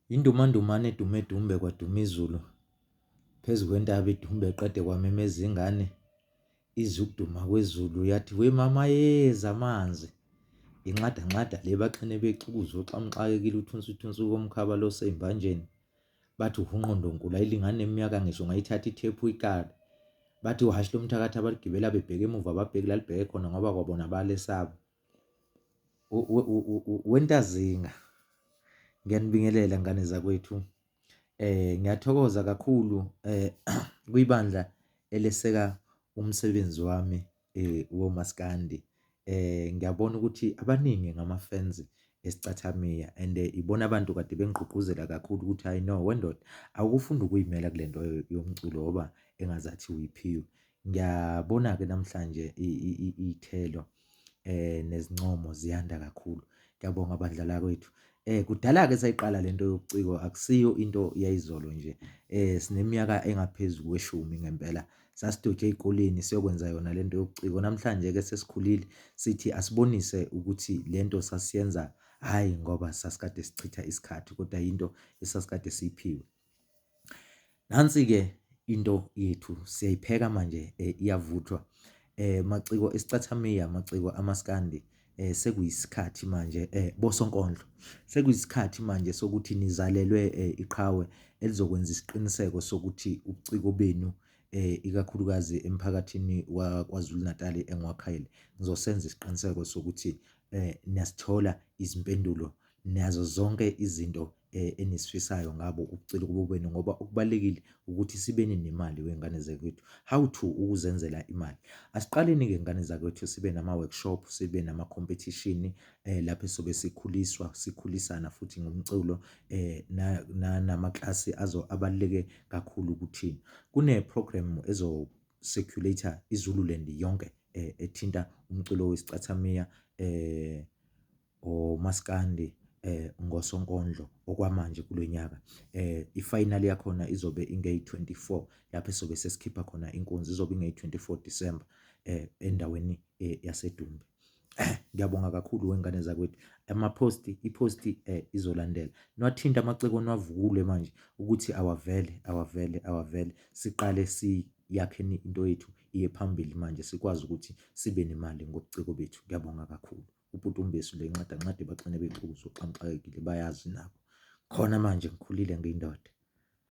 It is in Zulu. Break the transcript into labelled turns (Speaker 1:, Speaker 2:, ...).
Speaker 1: Indumandumane edume edumbe kwaduma izulu, phezu kwentaba idumbe eqede kwamemeza ingane. Izwe ukuduma kwezulu yathi, we mama yeza amanzi. Inxada nxada le baxhene becukuza oxamxakekile uthunsu komkhaba lo seyimbanjeni. Bathi uhunqondonkulu ayilingane neminyaka ngisho ngayithatha ithephu ikala. Bathi uhashi lomthakathi abaligibela bebheke emuva babheke lalibheke khona ngoba kwabona balesaba. Wentazinga, ngiyanibingelela ngane zakwethu. Ngiyathokoza kakhulu kwibandla eleseka umsebenzi wami womaskandi. Ngiyabona ukuthi abaningi ngama-fans esicathamiya and ibona abantu kade bengigqugquzela kakhulu ukuthi hayi no wendoda awukufunda ukuyimela kule nto yomculo ngoba engazathi uyiphiwe. Ngiyabona-ke namhlanje iy'thelo nezincomo ziyanda kakhulu. Ngiyabonga bandla kwethu. Kudala-ke sayiqala lento yobuciko, akusiyo into yayizolo nje. Sineminyaka engaphezu kweshumi ngempela. Sasidonke ey'koleni siyokwenza yona lento yobuciko. Namhlanje-ke sesikhulile sithi asibonise ukuthi lento sasiyenza hhayi ngoba sasikade sichitha isikhathi, kodwa yinto esasikade siyiphiwe. Nansi-ke into yethu siyayipheka manje, iyavuthwa. Maciko esicathamiya, maciko amaskandi. Sekuyisikhathi manje bosonkondlo. Sekuyisikhathi manje sokuthi nizalelwe iqhawe elizokwenza isiqiniseko sokuthi ubuciko benu ikakhulukazi emphakathini waKwaZulu Natal engiwakhalele, ngizosenza isiqiniseko sokuthi niyasithola izimpendulo nazo zonke izinto enisifisayo ngabo ubuciko benu, ngoba okubalulekile ukuthi sibeni nemali wengane zakwethu. How to ukuzenzela imali. Asiqaleni-ke ngane zakwethu sibe nama-workshop, sibe nama-competition lapho sobe sikhulisana futhi ngomculo namaklasi abaluleke kakhulu kuthina. Kune-program ezo-circulate-a iZululand yonke ethinta umculo wesicathamiya omaskandi ngosonkondlo okwamanje kulo nyaka. I-final yakhona izobe ingeyi-24 lapho sobe sesikhipha khona inkunzi, izobe ingeyi-24 December endaweni yaseDumbe. Ngiyabonga kakhulu wengane zakwethu. Iphosti izolandela. Niwathinte amaciko niwavule manje ukuthi awavele. Siqale siyakheni into yethu iye phambili manje sikwazi ukuthi sibe nemali ngobuciko bethu. Ngiyabonga kakhulu. Uputumbesu le nxada nxada baxhene becukuza oxamxakekile bayazi nabo. Khona manje ngikhulile ngiyindoda.